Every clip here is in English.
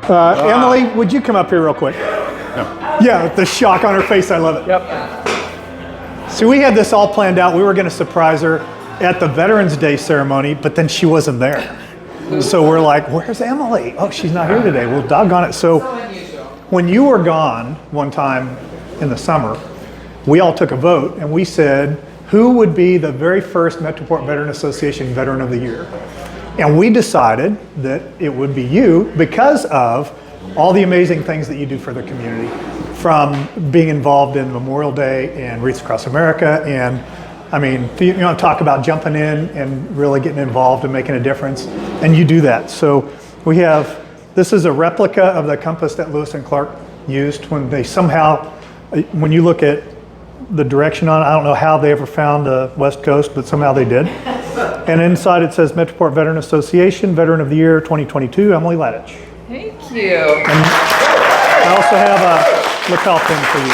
Emily, would you come up here real quick? No. Yeah, the shock on her face, I love it. Yep. So we had this all planned out. We were going to surprise her at the Veterans Day ceremony, but then she wasn't there. So we're like, where's Emily? Oh, she's not here today. Well, doggone it. So when you were gone one time in the summer, we all took a vote and we said, who would be the very first Metroport Veteran Association Veteran of the Year? And we decided that it would be you because of all the amazing things that you do for the community, from being involved in Memorial Day and Wreaths Across America. And I mean, you know, talk about jumping in and really getting involved and making a difference. And you do that. So we have, this is a replica of the compass that Lewis and Clark used when they somehow, when you look at the direction on it, I don't know how they ever found the West Coast, but somehow they did. And inside it says Metroport Veteran Association, Veteran of the Year 2022, Emily Ladich. Thank you. And I also have a lapel pin for you.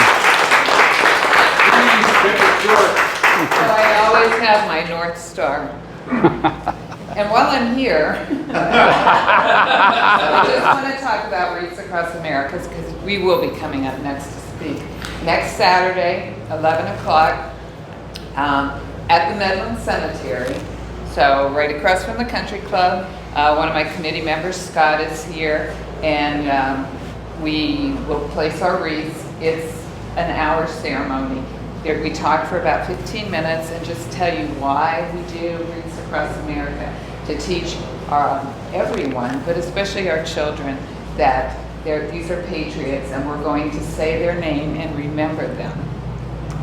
So I always have my North Star. And while I'm here, I just want to talk about Wreaths Across America because we will be coming up next to speak. Next Saturday, 11 o'clock, at the Medland Cemetery. So right across from the country club. One of my committee members, Scott, is here, and we will place our wreaths. It's an hour ceremony. We talk for about 15 minutes and just tell you why we do Wreaths Across America, to teach everyone, but especially our children, that these are patriots, and we're going to say their name and remember them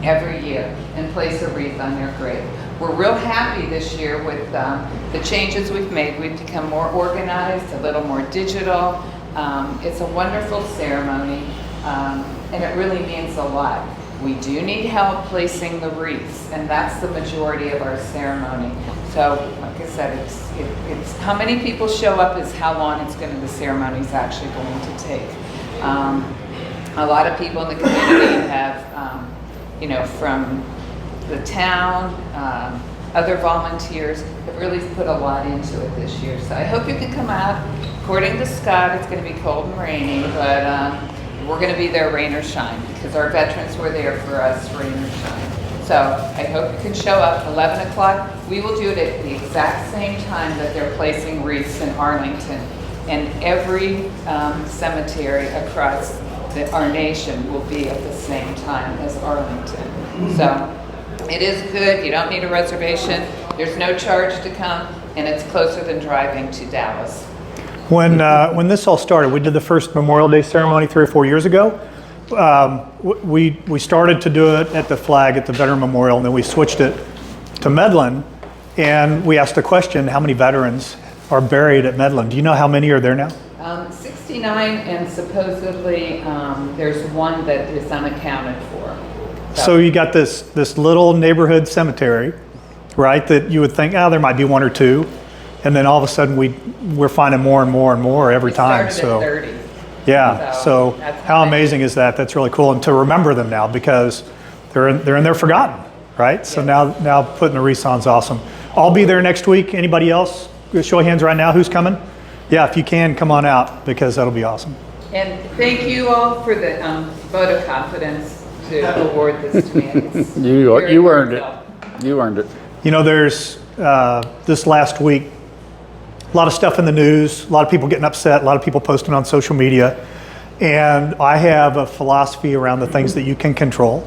every year and place a wreath on their grave. We're real happy this year with the changes we've made. We've become more organized, a little more digital. It's a wonderful ceremony, and it really means a lot. We do need help placing the wreaths, and that's the majority of our ceremony. So, like I said, it's how many people show up is how long the ceremony is actually going to take. A lot of people in the community have, you know, from the town, other volunteers have really put a lot into it this year. So I hope you can come out. According to Scott, it's going to be cold and rainy, but we're going to be there rain or shine because our veterans were there for us, rain or shine. So I hope you can show up 11 o'clock. We will do it at the exact same time that they're placing wreaths in Arlington. And every cemetery across our nation will be at the same time as Arlington. So it is good. You don't need a reservation. There's no charge to come, and it's closer than driving to Dallas. When this all started, we did the first Memorial Day ceremony 3 or 4 years ago. We started to do it at the flag at the Veteran Memorial, and then we switched it to Medland, and we asked the question, how many veterans are buried at Medland? Do you know how many are there now? 69, and supposedly there's one that is unaccounted for. So you got this little neighborhood cemetery, right, that you would think, there might be one or two, and then all of a sudden we're finding more and more and more every time. So 30. Yeah, so how amazing is that? That's really cool, and to remember them now because they're in there forgotten, right? So yes. now putting the wreaths on is awesome. I'll be there next week. Anybody else? Show of hands right now. Who's coming? Yeah, if you can, come on out because that'll be awesome. And thank you all for the vote of confidence to award this to me. You earned it. You earned it. You know, there's this last week, a lot of stuff in the news, a lot of people getting upset, a lot of people posting on social media. And I have a philosophy around the things that you can control.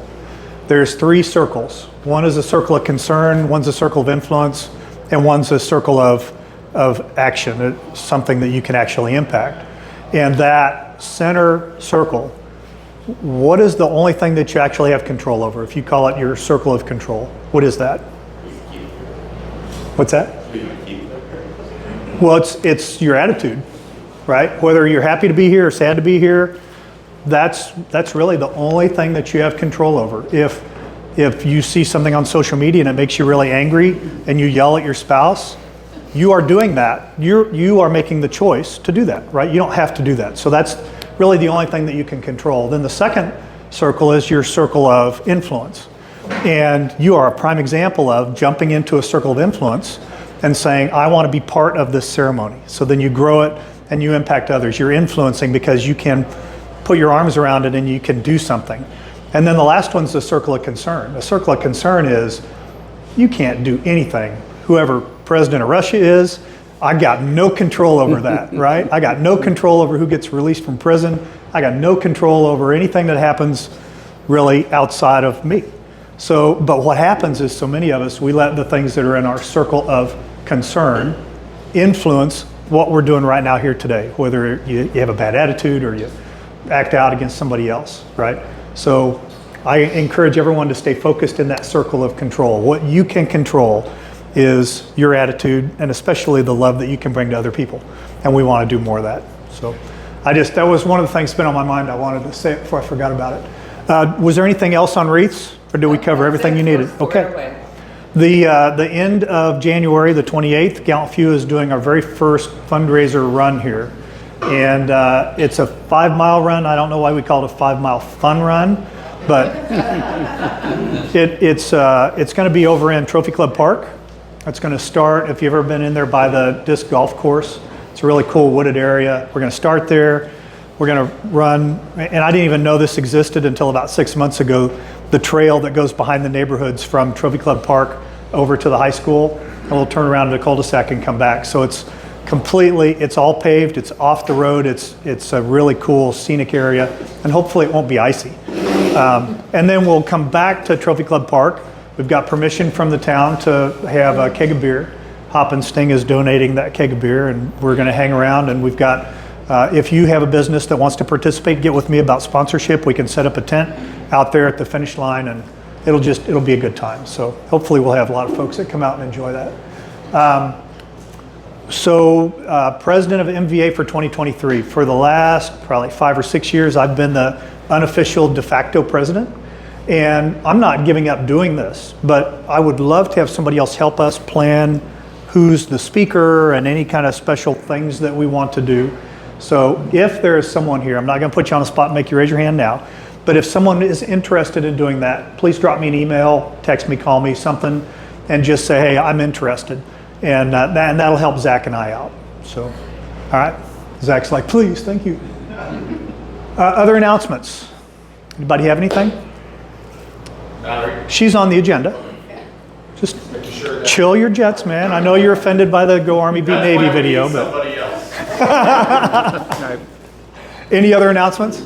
There's 3 circles. One is a circle of concern, one's a circle of influence, and one's a circle of action. It's something that you can actually impact. And that center circle, what is the only thing that you actually have control over? If you call it your circle of control, what is that? What's that? Well, it's your attitude, right? Whether you're happy to be here or sad to be here, that's really the only thing that you have control over. If you see something on social media and it makes you really angry and you yell at your spouse, you are doing that. You are making the choice to do that, right? You don't have to do that. So that's really the only thing that you can control. Then the second circle is your circle of influence. And you are a prime example of jumping into a circle of influence and saying, I want to be part of this ceremony. So then you grow it and you impact others. You're influencing because you can put your arms around it and you can do something. And then the last one's the circle of concern. The circle of concern is you can't do anything. Whoever president of Russia is, I got no control over that, right? I got no control over who gets released from prison. I got no control over anything that happens really outside of me. So, but what happens is so many of us, we let the things that are in our circle of concern influence what we're doing right now here today, whether you have a bad attitude or you act out against somebody else, right? So I encourage everyone to stay focused in that circle of control. What you can control is your attitude and especially the love that you can bring to other people. And we want to do more of that. So that was one of the things that's been on my mind. I wanted to say it before I forgot about it. Was there anything else on wreaths, or did we cover everything you needed? Okay. The end of January, the 28th, Gallant Few is doing our very first fundraiser run here. And it's a 5-mile run. I don't know why we call it a 5-mile fun run, but it's going to be over in Trophy Club Park. It's going to start, if you've ever been in there by the disc golf course, it's a really cool wooded area. We're going to start there. We're going to run, and I didn't even know this existed until about 6 months ago, the trail that goes behind the neighborhoods from Trophy Club Park over to the high school, and we'll turn around to the cul-de-sac and come back. So it's all paved, it's off the road, it's a really cool scenic area, and hopefully it won't be icy. And then we'll come back to Trophy Club Park. We've got permission from the town to have a keg of beer. Hop and Sting is donating that keg of beer, and we're going to hang around, and we've got, if you have a business that wants to participate, get with me about sponsorship. We can set up a tent out there at the finish line, and it'll be a good time. So hopefully we'll have a lot of folks that come out and enjoy that. President of MVA for 2023. For the last probably 5 or 6 years, I've been the unofficial de facto president. And I'm not giving up doing this, but I would love to have somebody else help us plan who's the speaker and any kind of special things that we want to do. So if there is someone here, I'm not going to put you on the spot and make you raise your hand now, but if someone is interested in doing that, please drop me an email, text me, call me, something, and just say, hey, I'm interested. And that'll help Zach and I out. So, all right. Zach's like, please, thank you. Other announcements? Anybody have anything? She's on the agenda. Just chill your jets, man. I know you're offended by the Go Army Beat Navy video, but somebody else. Any other announcements?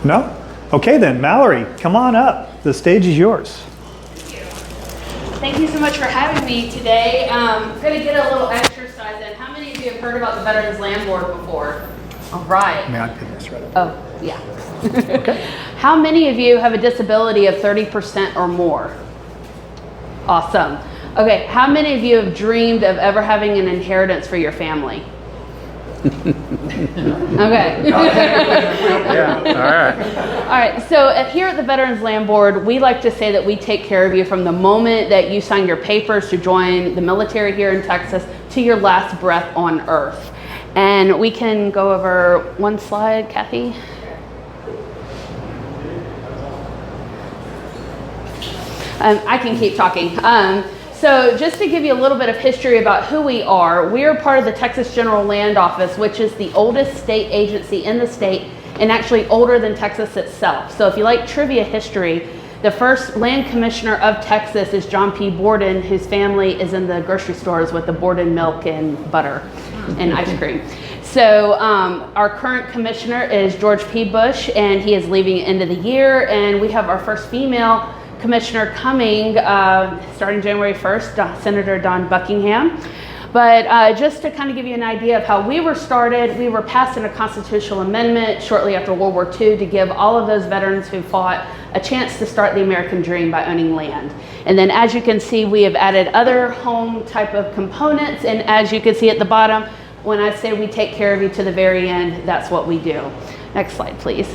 No? Okay then, Mallory, come on up. The stage is yours. Thank you so much for having me today. I'm going to get a little exercise in. How many of you have heard about the Veterans Land Board before? All right. May I pin this right up? Oh, yeah. Okay. How many of you have a disability of 30% or more? Awesome. Okay, how many of you have dreamed of ever having an inheritance for your family? Okay. Yeah, all right. All right, so here at the Veterans Land Board, we like to say that we take care of you from the moment that you sign your papers to join the military here in Texas to your last breath on earth. And we can go over one slide, Kathy. I can keep talking. So just to give you a little bit of history about who we are part of the Texas General Land Office, which is the oldest state agency in the state and actually older than Texas itself. So if you like trivia history, the first land commissioner of Texas is John P. Borden, whose family is in the grocery stores with the Borden milk and butter and ice cream. So our current commissioner is George P. Bush, and he is leaving at the end of the year, and we have our first female commissioner coming starting January 1st, Senator Dawn Buckingham. But just to kind of give you an idea of how we were started, we were passed in a constitutional amendment shortly after World War II to give all of those veterans who fought a chance to start the American dream by owning land. And then as you can see, we have added other home type of components. And as you can see at the bottom, when I say we take care of you to the very end, that's what we do. Next slide, please.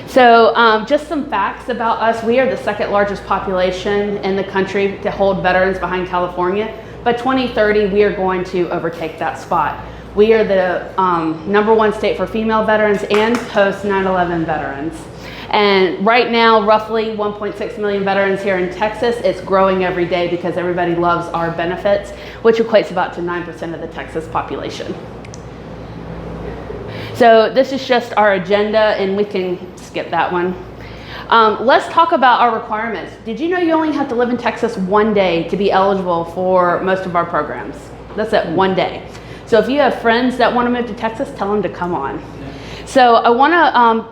So just some facts about us. We are the second largest population in the country to hold veterans behind California. By 2030, we are going to overtake that spot. We are the #1 state for female veterans and post 9/11 veterans. And right now, roughly 1.6 million veterans here in Texas. It's growing every day because everybody loves our benefits, which equates about to 9% of the Texas population. So this is just our agenda, and we can skip that one. Let's talk about our requirements. Did you know you only have to live in Texas one day to be eligible for most of our programs? That's it, one day. So if you have friends that want to move to Texas, tell them to come on. So I want to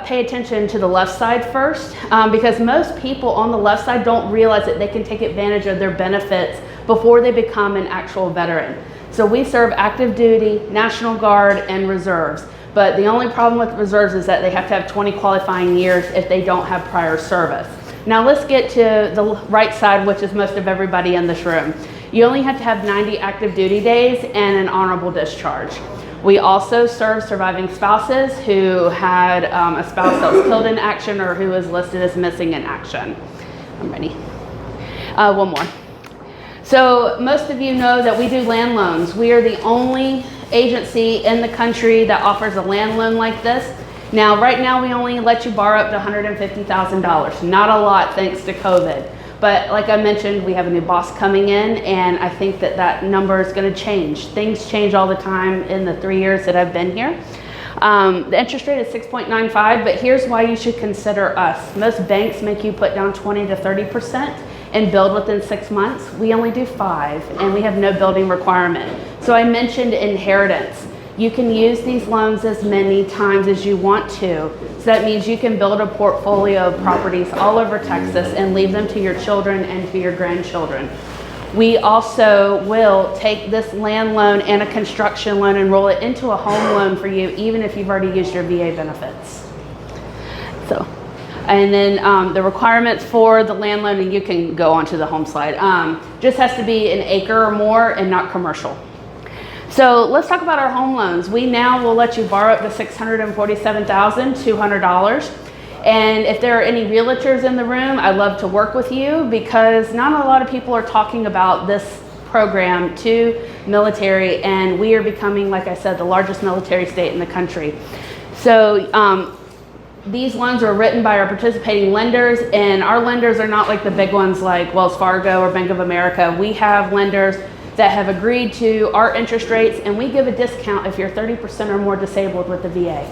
pay attention to the left side first, because most people on the left side don't realize that they can take advantage of their benefits before they become an actual veteran. So we serve active duty, National Guard, and reserves. But the only problem with reserves is that they have to have 20 qualifying years if they don't have prior service. Now let's get to the right side, which is most of everybody in this room. You only have to have 90 active duty days and an honorable discharge. We also serve surviving spouses who had a spouse that was killed in action or who is listed as missing in action. I'm ready. One more. So most of you know that we do land loans. We are the only agency in the country that offers a land loan like this. Now, right now, we only let you borrow up to $150,000. Not a lot thanks to COVID. But like I mentioned, we have a new boss coming in, and I think that that number is going to change. Things change all the time in the 3 years that I've been here. The interest rate is 6.95, but here's why you should consider us. Most banks make you put down 20 to 30% and build within 6 months. We only do 5, and we have no building requirement. So I mentioned inheritance. You can use these loans as many times as you want to. So that means you can build a portfolio of properties all over Texas and leave them to your children and to your grandchildren. We also will take this land loan and a construction loan and roll it into a home loan for you, even if you've already used your VA benefits. So, and then the requirements for the land loan, and you can go onto the home slide, just has to be an acre or more and not commercial. So let's talk about our home loans. We now will let you borrow up to $647,200. And if there are any realtors in the room, I'd love to work with you because not a lot of people are talking about this program to military, and we are becoming, like I said, the largest military state in the country. So these loans are written by our participating lenders, and our lenders are not like the big ones like Wells Fargo or Bank of America. We have lenders that have agreed to our interest rates, and we give a discount if you're 30% or more disabled with the VA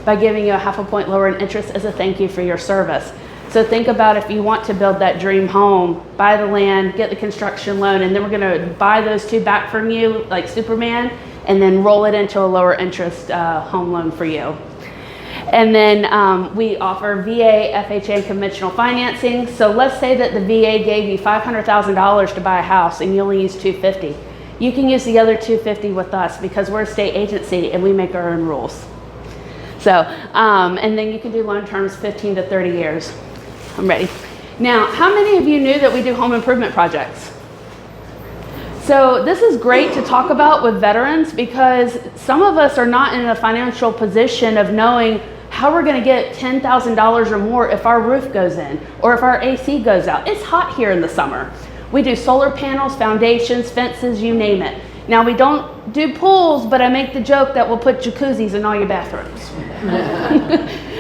by giving you a 0.5 point lower in interest as a thank you for your service. So think about if you want to build that dream home, buy the land, get the construction loan, and then we're gonna buy those two back from you like Superman, and then roll it into a lower interest home loan for you. And then we offer VA, FHA, and conventional financing. So let's say that the VA gave you $500,000 to buy a house and you only use $250,000. You can use the other $250,000 with us because we're a state agency and we make our own rules. So, and then you can do loan terms 15 to 30 years. I'm ready. Now, how many of you knew that we do home improvement projects? So this is great to talk about with veterans because some of us are not in a financial position of knowing how we're going to get $10,000 or more if our roof goes in or if our AC goes out. It's hot here in the summer. We do solar panels, foundations, fences, you name it. Now we don't do pools, but I make the joke that we'll put jacuzzis in all your bathrooms.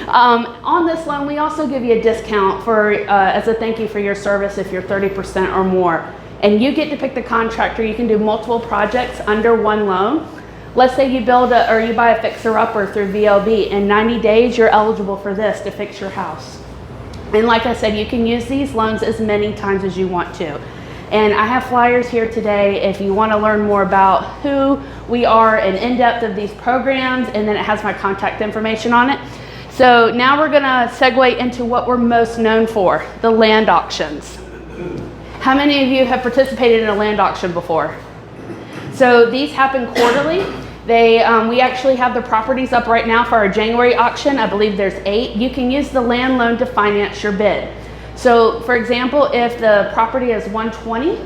On this loan, we also give you a discount for as a thank you for your service if you're 30% or more. And you get to pick the contractor. You can do multiple projects under one loan. Let's say you build or you buy a fixer-upper through VLB. In 90 days, you're eligible for this to fix your house. And like I said, you can use these loans as many times as you want to. And I have flyers here today if you want to learn more about who we are and in-depth of these programs, and then it has my contact information on it. So now we're going to segue into what we're most known for, the land auctions. How many of you have participated in a land auction before? So these happen quarterly. We actually have the properties up right now for our January auction. I believe there's 8. You can use the land loan to finance your bid. So for example, if the property is 120,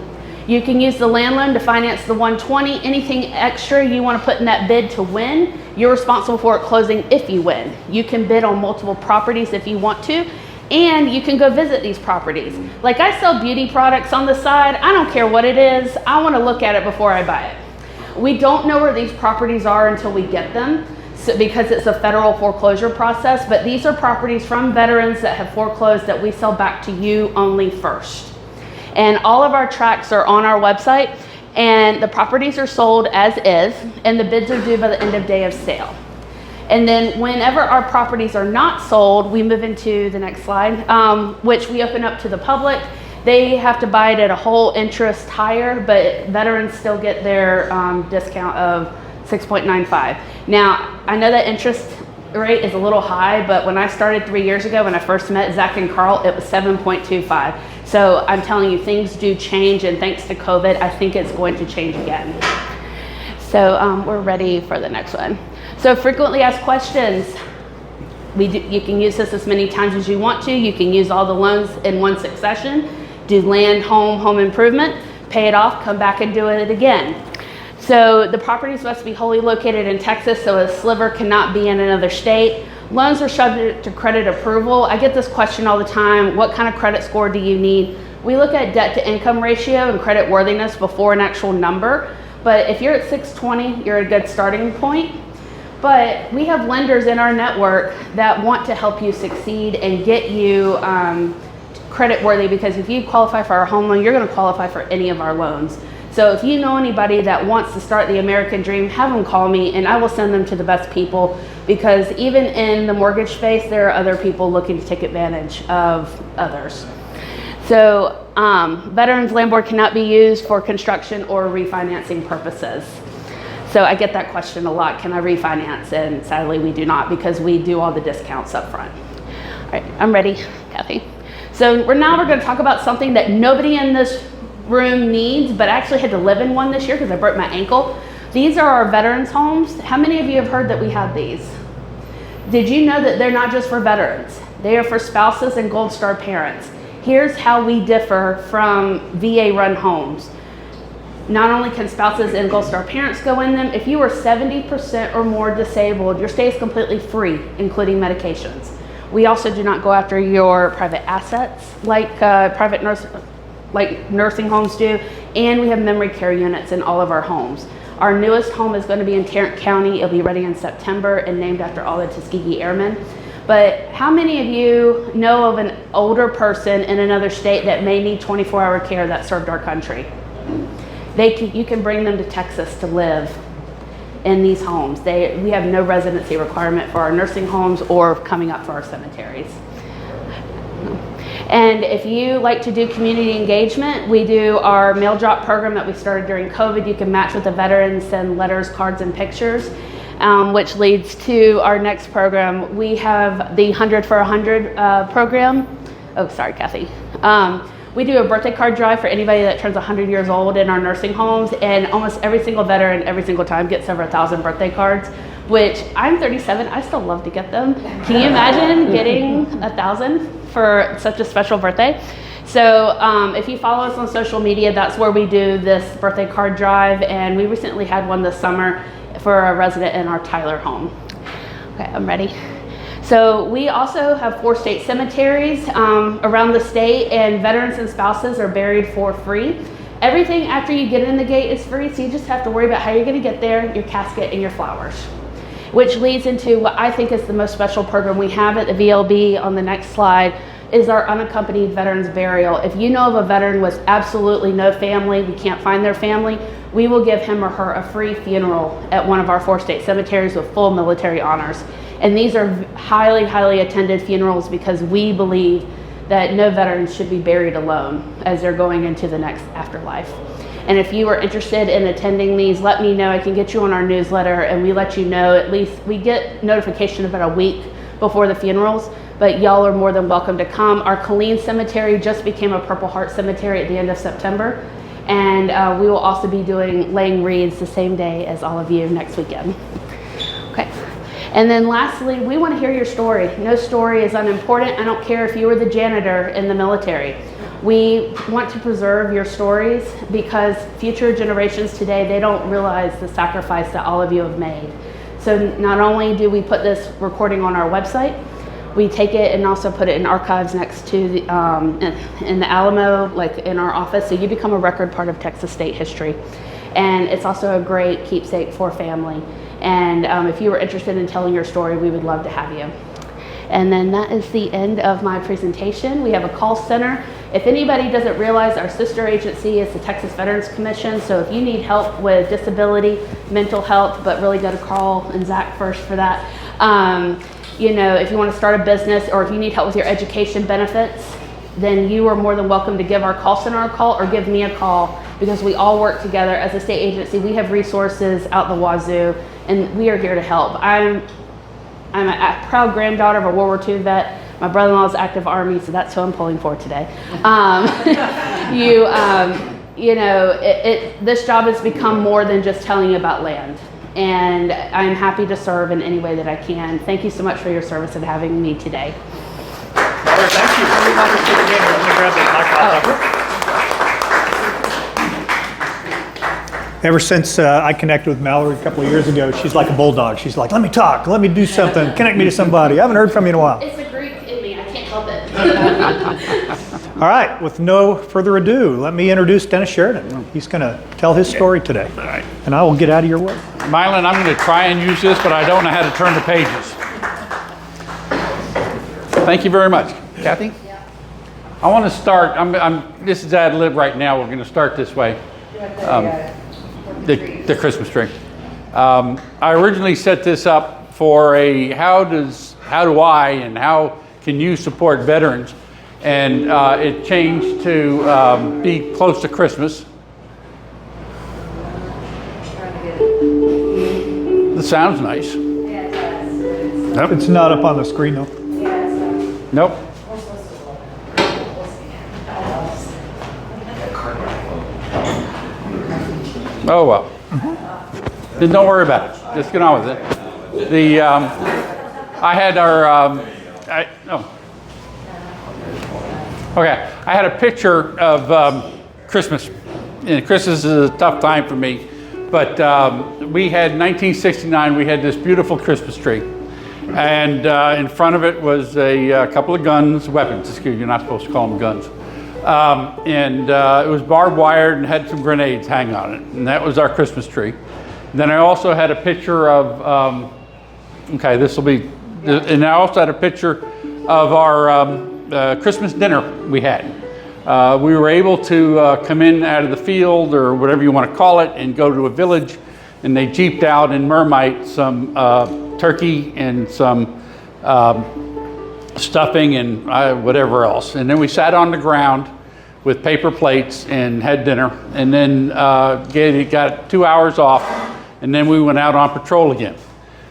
you can use the land loan to finance the 120. Anything extra you want to put in that bid to win, you're responsible for it closing if you win. You can bid on multiple properties if you want to. And you can go visit these properties. Like I sell beauty products on the side. I don't care what it is. I want to look at it before I buy it. We don't know where these properties are until we get them. so, because it's a federal foreclosure process, but these are properties from veterans that have foreclosed that we sell back to you only first. And all of our tracts are on our website, and the properties are sold as is, and the bids are due by the end of day of sale. And then whenever our properties are not sold, we move into the next slide, which we open up to the public. They have to buy it at a whole interest higher, but veterans still get their discount of 6.95. Now, I know that interest rate is a little high, but when I started 3 years ago, when I first met Zach and Carl, it was 7.25. So I'm telling you, things do change, and thanks to COVID, I think it's going to change again. So we're ready for the next one. So frequently asked questions. You can use this as many times as you want to. You can use all the loans in one succession. Do land, home improvement, pay it off, come back and do it again. So the properties must be wholly located in Texas, so a sliver cannot be in another state. Loans are subject to credit approval. I get this question all the time. What kind of credit score do you need? We look at debt to income ratio and credit worthiness before an actual number. But if you're at 620, you're a good starting point. But we have lenders in our network that want to help you succeed and get you credit worthy, because if you qualify for our home loan, you're going to qualify for any of our loans. So if you know anybody that wants to start the American dream, have them call me and I will send them to the best people, because even in the mortgage space, there are other people looking to take advantage of others. So Veterans Land Board cannot be used for construction or refinancing purposes. So I get that question a lot, can I refinance? And sadly we do not, because we do all the discounts up front. All right, I'm ready, Kathy. So we're going to talk about something that nobody in this room needs, but I actually had to live in one this year because I broke my ankle. These are our veterans homes. How many of you have heard that we have these? Did you know that they're not just for veterans? They are for spouses and Gold Star parents. Here's how we differ from VA run homes. Not only can spouses and Gold Star parents go in them, if you are 70% or more disabled, your stay is completely free, including medications. We also do not go after your private assets like nursing homes do, and we have memory care units in all of our homes. Our newest home is going to be in Tarrant County. It'll be ready in September and named after all the Tuskegee Airmen. But how many of you know of an older person in another state that may need 24-hour care that served our country? You can bring them to Texas to live in these homes. We have no residency requirement for our nursing homes or coming up for our cemeteries. And if you like to do community engagement, we do our mail drop program that we started during COVID. You can match with the veterans, send letters, cards, and pictures, which leads to our next program. We have the 100 for 100 program. Oh, sorry, Kathy. We do a birthday card drive for anybody that turns 100 years old in our nursing homes, and almost every single veteran every single time gets over 1,000 birthday cards, which I'm 37, I still love to get them. Can you imagine getting 1,000 for such a special birthday? So if you follow us on social media, that's where we do this birthday card drive, and we recently had one this summer for a resident in our Tyler home. Okay, I'm ready. So we also have 4 state cemeteries around the state, and veterans and spouses are buried for free. Everything after you get in the gate is free, so you just have to worry about how you're going to get there, your casket, and your flowers. Which leads into what I think is the most special program we have at the VLB on the next slide, is our unaccompanied veterans burial. If you know of a veteran with absolutely no family, we can't find their family, we will give him or her a free funeral at one of our 4 state cemeteries with full military honors. And these are highly, highly attended funerals, because we believe that no veterans should be buried alone as they're going into the next afterlife. And if you are interested in attending these, let me know. I can get you on our newsletter, and we let you know. At least we get notification about a week before the funerals, but y'all are more than welcome to come. Our Colleen Cemetery just became a Purple Heart Cemetery at the end of September, and we will also be laying wreaths the same day as all of you next weekend. Okay. And then lastly, we want to hear your story. No story is unimportant. I don't care if you were the janitor in the military. We want to preserve your stories, because future generations today, they don't realize the sacrifice that all of you have made. So not only do we put this recording on our website, we take it and also put it in archives next to the, in the Alamo, like in our office, so you become a record part of Texas state history. And it's also a great keepsake for family. And if you were interested in telling your story, we would love to have you. And then that is the end of my presentation. We have a call center. If anybody doesn't realize, our sister agency is the Texas Veterans Commission. So if you need help with disability, mental health, but really go to Carl and Zach first for that. You know, if you want to start a business or if you need help with your education benefits, then you are more than welcome to give our call center a call or give me a call, because we all work together as a state agency. We have resources out the wazoo, and we are here to help. I'm a proud granddaughter of a World War II vet. My brother-in-law is active Army, so that's who I'm pulling for today. You know, this job has become more than just telling you about land, and I'm happy to serve in any way that I can. Thank you so much for your service and having me today. Mallory, thank you. Let me grab that mic off. Ever since I connected with Mallory a couple of years ago, she's like a bulldog. She's like, let me talk, let me do something, connect me to somebody. I haven't heard from you in a while. It's the Greek in me, I can't help it. All right, with no further ado, let me introduce Dennis Sheridan. He's going to tell his story today, All right. and I will get out of your way. Mylan, I'm going to try and use this, but I don't know how to turn the pages. Thank you very much. Kathy? I want to start, this is ad lib right now. We're going to start this way. The Christmas tree. I originally set this up for a how do I and how can you support veterans, and it changed to be close to Christmas. It sounds nice. Nope. It's not up on the screen though. Nope. Oh well. Then don't worry about it. Just get on with it. I had our I had a picture of Christmas. And Christmas is a tough time for me, but we had 1969. We had this beautiful Christmas tree, and in front of it was a couple of weapons. Excuse me, you're not supposed to call them guns. It was barbed wired and had some grenades hang on it, and that was our Christmas tree. And then I also had a picture of, and I also had a picture of our Christmas dinner we had. We were able to come in out of the field, or whatever you want to call it, and go to a village, and they jeeped out in Mermite some turkey and some stuffing and whatever else. And then we sat on the ground with paper plates and had dinner, and then got 2 hours off, and then we went out on patrol again.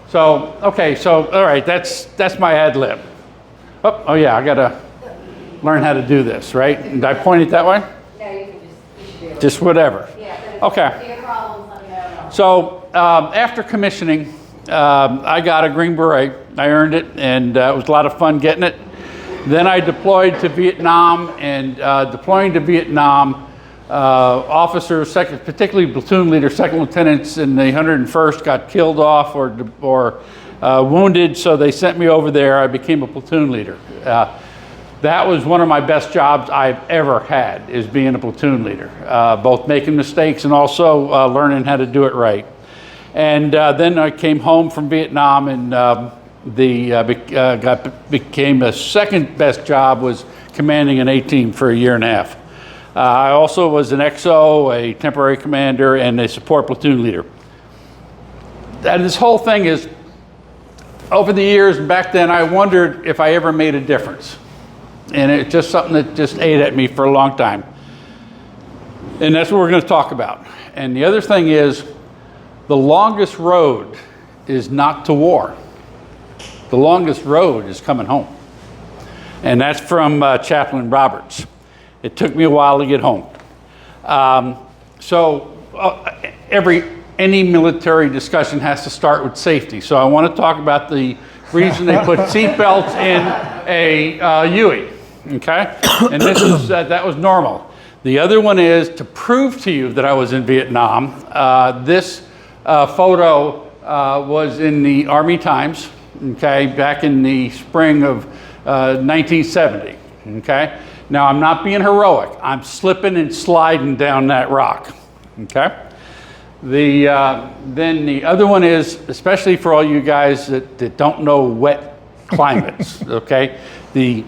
So all right, that's my ad lib. Oh yeah, I gotta learn how to do this, right? Did I point it that way? No, you should do it. Just whatever. Yeah. Okay. If you have problems, let me know. So after commissioning, I got a Green Beret. I earned it, and it was a lot of fun getting it. Then I deployed to Vietnam, and deploying to Vietnam, officers, particularly platoon leaders, second lieutenants in the 101st got killed off or wounded, so they sent me over there. I became a platoon leader. That was one of my best jobs I've ever had, is being a platoon leader, both making mistakes and also learning how to do it right. And then I came home from Vietnam, and became the second best job was commanding an A-team for a year and a half. I also was an XO, a temporary commander, and a support platoon leader. And this whole thing is, over the years, back then, I wondered if I ever made a difference. And it's just something that just ate at me for a long time. And that's what we're going to talk about. And the other thing is, the longest road is not to war. The longest road is coming home. And that's from Chaplain Roberts. It took me a while to get home. Any military discussion has to start with safety. So I want to talk about the reason they put seatbelts in a Huey, okay? And this is, that was normal. The other one is to prove to you that I was in Vietnam. This photo was in the Army Times, okay, back in the spring of 1970, okay? Now, I'm not being heroic. I'm slipping and sliding down that rock, okay? Then the other one is, especially for all you guys that don't know wet climates, okay? The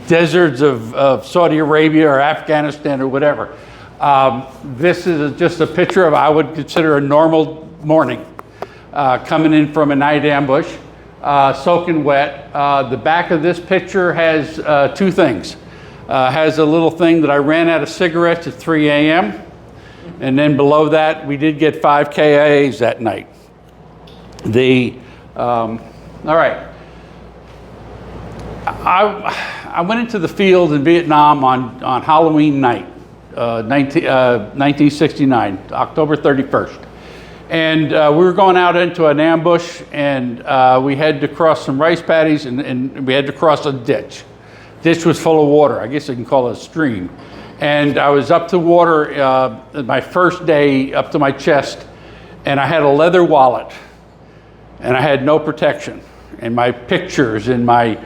deserts of Saudi Arabia or Afghanistan or whatever. This is just a picture of, I would consider, a normal morning coming in from a night ambush, soaking wet. The back of this picture has two things. Has a little thing that I ran out of cigarettes at 3 a.m. And then below that, we did get 5 KIAs that night. All right. I went into the field in Vietnam on Halloween night, 1969, October 31st. And we were going out into an ambush, and we had to cross some rice paddies, and we had to cross a ditch. Ditch was full of water. I guess you can call it a stream. And I was up to water my first day, up to my chest, and I had a leather wallet, and I had no protection, and my pictures and my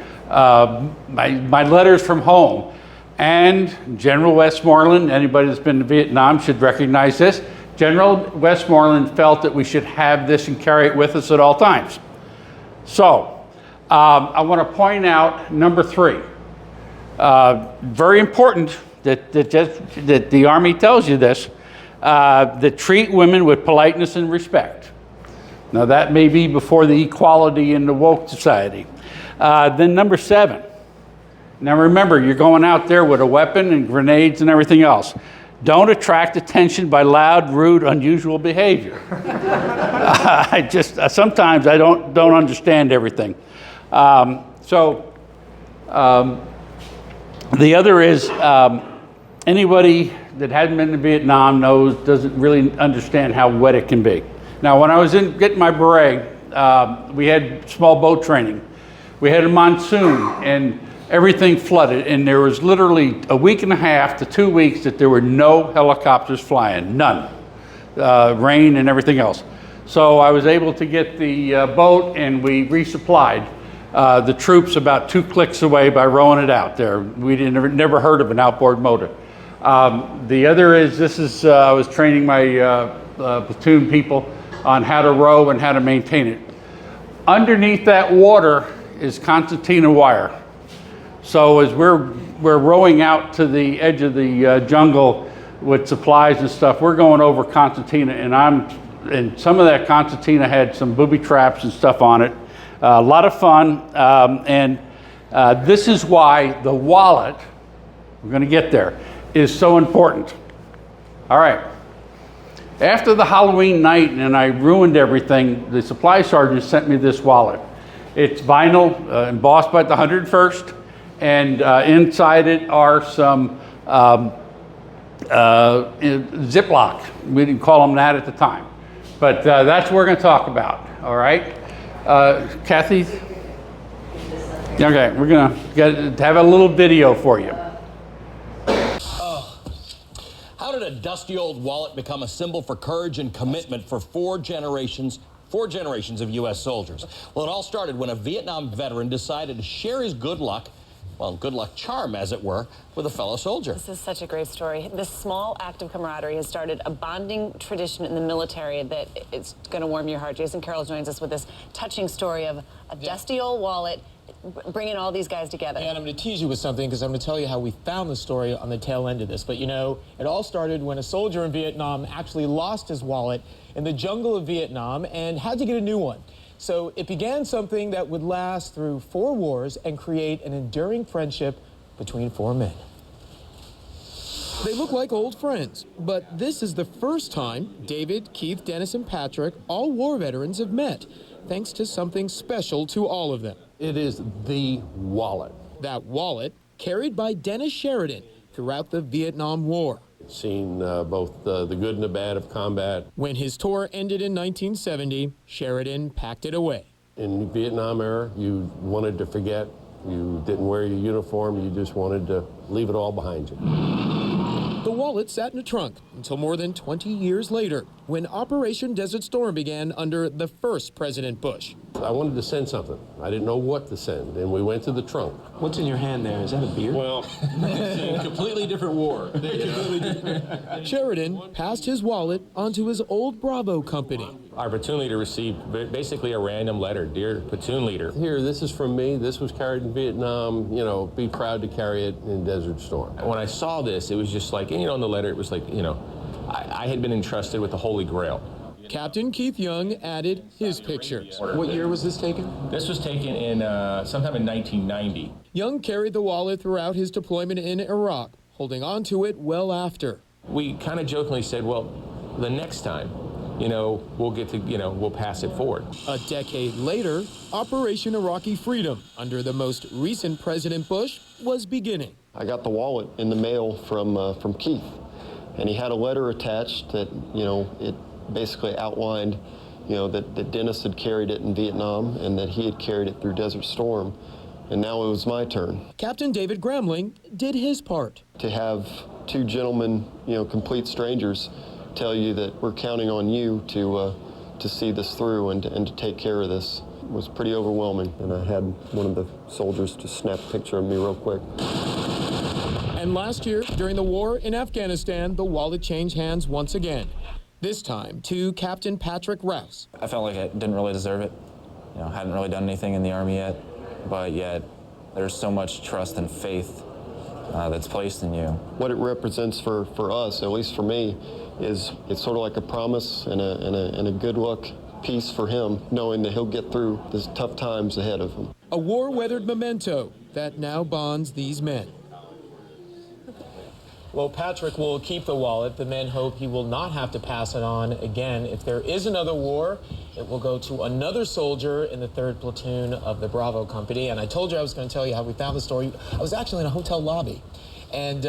letters from home. And General Westmoreland, anybody that's been to Vietnam should recognize this. General Westmoreland felt that we should have this and carry it with us at all times. So I want to point out number 3. Very important that the Army tells you this, that treat women with politeness and respect. Now that may be before the equality in the woke society. Then number 7. Now remember, you're going out there with a weapon and grenades and everything else. Don't attract attention by loud, rude, unusual behavior. Sometimes I don't understand everything. The other is, anybody that hadn't been to Vietnam doesn't really understand how wet it can be. Now, when I was getting my beret, we had small boat training. We had a monsoon, and everything flooded, and there was literally a week and a half to 2 weeks that there were no helicopters flying, none. Rain and everything else. So I was able to get the boat, and we resupplied the troops about 2 clicks away by rowing it out there. We never heard of an outboard motor. The other is, I was training my platoon people on how to row and how to maintain it. Underneath that water is concertina wire. So as we're rowing out to the edge of the jungle with supplies and stuff, we're going over concertina, and some of that concertina had some booby traps and stuff on it. A lot of fun, and this is why the wallet, we're going to get there, is so important. All right. After the Halloween night and I ruined everything, the supply sergeant sent me this wallet. It's vinyl, embossed by the 101st, and inside it are some Ziploc. We didn't call them that at the time. But that's what we're going to talk about, all right? Kathy? Okay, we're going to have a little video for you. How did a dusty old wallet become a symbol for courage and commitment for 4 generations of U.S. soldiers? Well, it all started when a Vietnam veteran decided to share his good luck charm, as it were, with a fellow soldier. This is such a great story. This small act of camaraderie has started a bonding tradition in the military that it's going to warm your heart. Jason Carroll joins us with this touching story of a dusty old wallet bringing all these guys together. And I'm going to tease you with something, because I'm going to tell you how we found the story on the tail end of this. But you know, it all started when a soldier in Vietnam actually lost his wallet in the jungle of Vietnam and had to get a new one. So it began something that would last through 4 wars and create an enduring friendship between 4 men. They look like old friends, but this is the first time David, Keith, Dennis, and Patrick, all war veterans, have met, thanks to something special to all of them. It is the wallet. That wallet carried by Dennis Sheridan throughout the Vietnam War. Seen both the good and the bad of combat. When his tour ended in 1970, Sheridan packed it away. In the Vietnam era, you wanted to forget. You didn't wear your uniform. You just wanted to leave it all behind you. The wallet sat in a trunk until more than 20 years later, when Operation Desert Storm began under the first President Bush. I wanted to send something. I didn't know what to send, and we went to the trunk. What's in your hand there? Is that a beer? Well, it's a completely different war. Sheridan passed his wallet onto his old Bravo company. Our platoon leader received basically a random letter. Dear platoon leader. Here, this is from me. This was carried in Vietnam. You know, be proud to carry it in Desert Storm. When I saw this, it was just like, and in the letter, it was like, I had been entrusted with the Holy Grail. Captain Keith Young added his pictures. What year was this taken? This was taken in sometime in 1990. Young carried the wallet throughout his deployment in Iraq, holding on to it well after. We kind of jokingly said, well, the next time, we'll get to, we'll pass it forward. A decade later, Operation Iraqi Freedom, under the most recent President Bush, was beginning. I got the wallet in the mail from Keith, and he had a letter attached that, it basically outlined, that Dennis had carried it in Vietnam and that he had carried it through Desert Storm, and now it was my turn. Captain David Gramling did his part. To have two gentlemen, complete strangers, tell you that we're counting on you to see this through and to take care of this was pretty overwhelming. And I had one of the soldiers just snap a picture of me real quick. And last year, during the war in Afghanistan, the wallet changed hands once again. This time to Captain Patrick Rouse. I felt like I didn't really deserve it. Hadn't really done anything in the Army yet, but yet there's so much trust and faith that's placed in you. What it represents for us, at least for me, is it's sort of like a promise and a good luck piece for him, knowing that he'll get through these tough times ahead of him. A war-weathered memento that now bonds these men. Well, Patrick will keep the wallet. The men hope he will not have to pass it on again. If there is another war, it will go to another soldier in the 3rd Platoon of the Bravo Company. And I told you I was going to tell you how we found the story. I was actually in a hotel lobby. And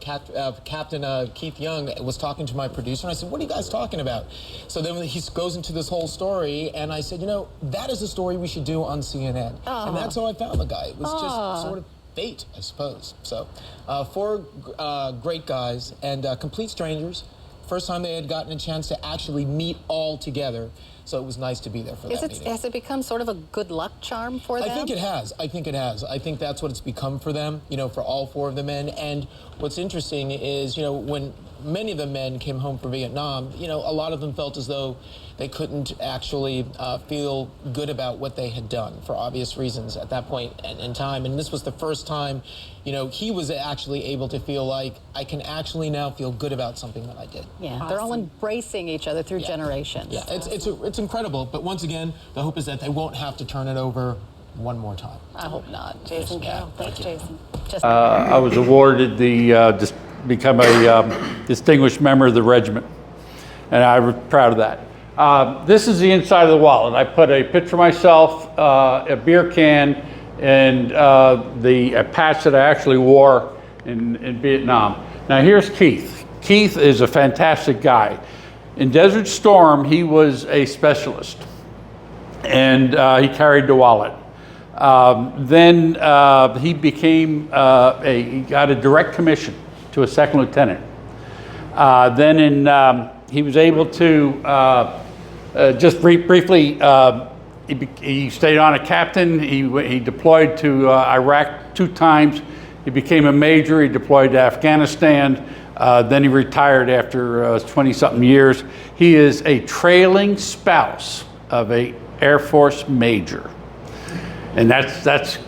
Captain Keith Young was talking to my producer, and I said, what are you guys talking about? So then he goes into this whole story, and I said, that is a story we should do on CNN. And that's how I found the guy. It was just sort of fate, I suppose. So 4 great guys and complete strangers. First time they had gotten a chance to actually meet all together. So it was nice to be there for that meeting. Has it become sort of a good luck charm for them? I think it has. I think that's what it's become for them, for all 4 of the men. And what's interesting is, when many of the men came home from Vietnam, a lot of them felt as though they couldn't actually feel good about what they had done for obvious reasons at that point in time. And this was the first time, he was actually able to feel like, I can actually now feel good about something that I did. Yeah, awesome. They're all embracing each other through generations. Yeah, it's incredible. But once again, the hope is that they won't have to turn it over one more time. I hope not. Jason, Carol. Thanks, Jason. I was awarded the become a distinguished member of the regiment, and I was proud of that. This is the inside of the wallet. I put a picture of myself, a beer can, and a patch that I actually wore in Vietnam. Now here's Keith. Keith is a fantastic guy. In Desert Storm, he was a specialist, and he carried the wallet. Then he became he got a direct commission to a 2nd lieutenant. He was able to just briefly. He stayed on a captain. He deployed to Iraq 2 times. He became a major. He deployed to Afghanistan. Then he retired after 20-something years. He is a trailing spouse of a Air Force major, and that's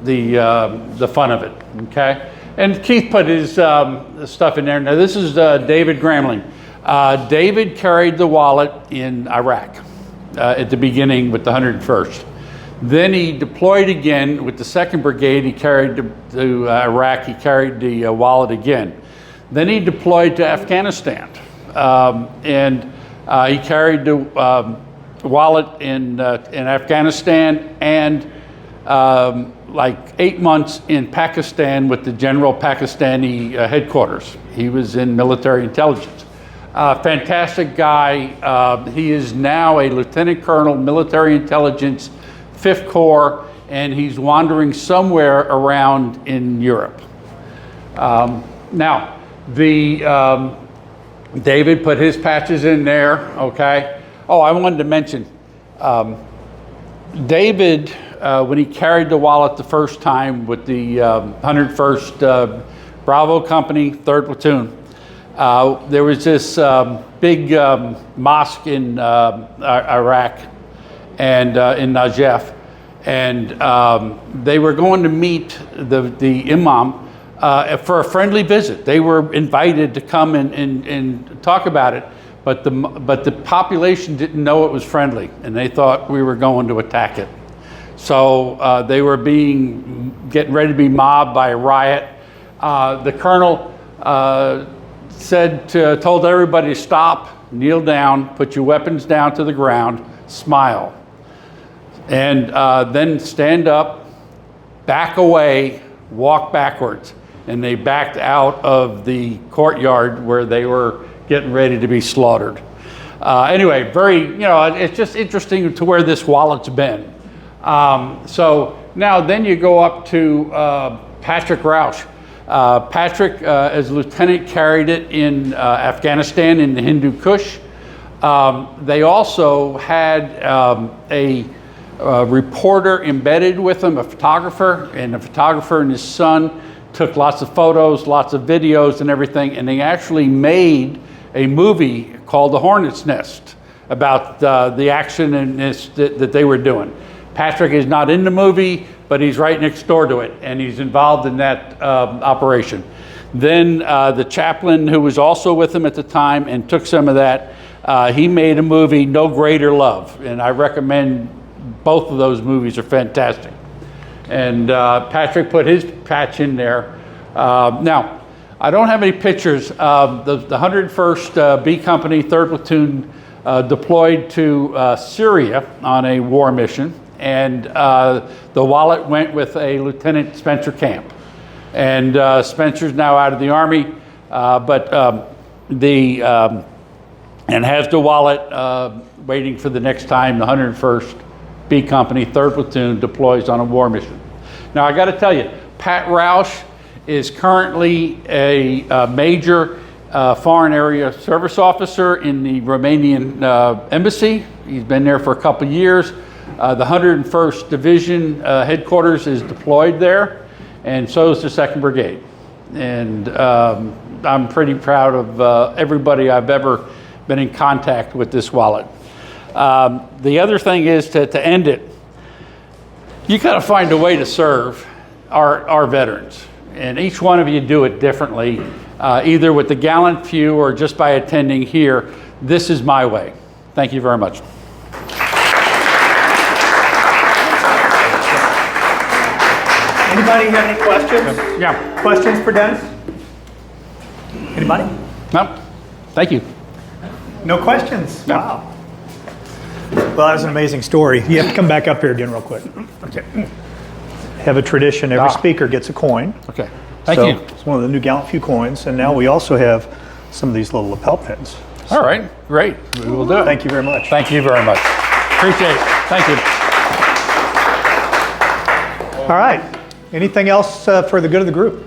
the fun of it. Okay, and Keith put his stuff in there. Now this is David Gramling. David carried the wallet in Iraq at the beginning with the 101st. Then he deployed again with the 2nd Brigade. He carried to Iraq. He carried the wallet again. Then he deployed to Afghanistan, and he carried the wallet in Afghanistan and like 8 months in Pakistan with the General Pakistani headquarters. He was in military intelligence. Fantastic guy. He is now a Lieutenant Colonel, military intelligence, 5th Corps, and he's wandering somewhere around in Europe. Now, David put his patches in there, okay? Oh, I wanted to mention, David, when he carried the wallet the first time with the 101st Bravo Company, 3rd Platoon, there was this big mosque in Iraq and in Najaf, and they were going to meet the imam for a friendly visit. They were invited to come and talk about it, but the population didn't know it was friendly, and they thought we were going to attack it. So they were getting ready to be mobbed by a riot. The colonel told everybody to stop, kneel down, put your weapons down to the ground, smile, and then stand up, back away, walk backwards. And they backed out of the courtyard where they were getting ready to be slaughtered. Anyway, it's just interesting to where this wallet's been. So now then you go up to Patrick Rausch. Patrick, as lieutenant, carried it in Afghanistan in the Hindu Kush. They also had a reporter embedded with them, a photographer, and the photographer and his son took lots of photos, lots of videos and everything, and they actually made a movie called The Hornet's Nest about the action and that they were doing. Patrick is not in the movie, but he's right next door to it, and he's involved in that operation. Then the chaplain, who was also with him at the time and took some of that, he made a movie, No Greater Love, and I recommend both of those movies are fantastic. And Patrick put his patch in there. Now, I don't have any pictures. The 101st B Company, 3rd Platoon, deployed to Syria on a war mission. And the wallet went with a Lieutenant Spencer Camp. And Spencer's now out of the Army, and has the wallet waiting for the next time the 101st B Company, 3rd Platoon deploys on a war mission. Now I got to tell you, Pat Rausch is currently a major foreign area service officer in the Romanian embassy. He's been there for a couple of years. The 101st Division headquarters is deployed there, and so is the 2nd Brigade. And I'm pretty proud of everybody I've ever been in contact with this wallet. The other thing is to end it, you got to find a way to serve our veterans. And each one of you do it differently, either with the gallant few or just by attending here. This is my way. Thank you very much. Anybody have any questions? Yeah. Questions for Dennis? Anybody? No. Thank you. No questions? No. Wow. Well, that was an amazing story. You have to come back up here again real quick. Okay. Have a tradition. Every speaker gets a coin. Okay. Thank you. It's one of the new Gallant Few coins. And now we also have some of these little lapel pins. So, all right. Great. We will do it. Thank you very much. Thank you very much. Appreciate it. Thank you. All right. Anything else for the good of the group?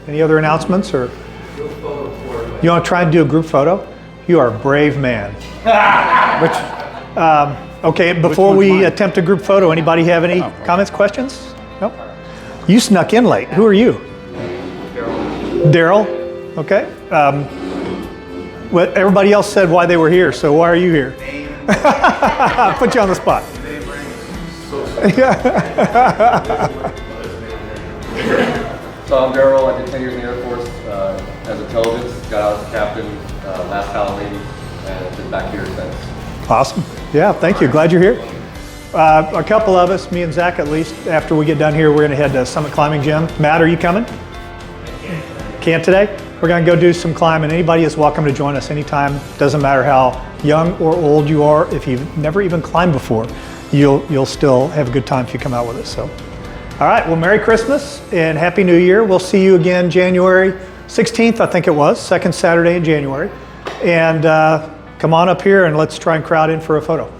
Any other announcements? Or you want to try and do a group photo? You are a brave man. Okay, before we attempt a group photo, anybody have any comments, questions? Nope. You snuck in late. Who are you? Daryl. Okay. Well, everybody else said why they were here, so why are you here? Put you on the spot. So I'm Daryl. I did 10 years in the Air Force as intelligence. Got out as captain last Halloween and been back here since. Awesome. Yeah, thank you. Glad you're here. A couple of us, me and Zach at least, after we get done here, we're going to head to Summit Climbing Gym. Matt, are you coming? Can't today? We're going to go do some climbing. Anybody is welcome to join us anytime. Doesn't matter how young or old you are. If you've never even climbed before, you'll still have a good time if you come out with us. So, all right. Well, Merry Christmas and Happy New Year. We'll see you again January 16th, I think it was, second Saturday in January. And come on up here and let's try and crowd in for a photo.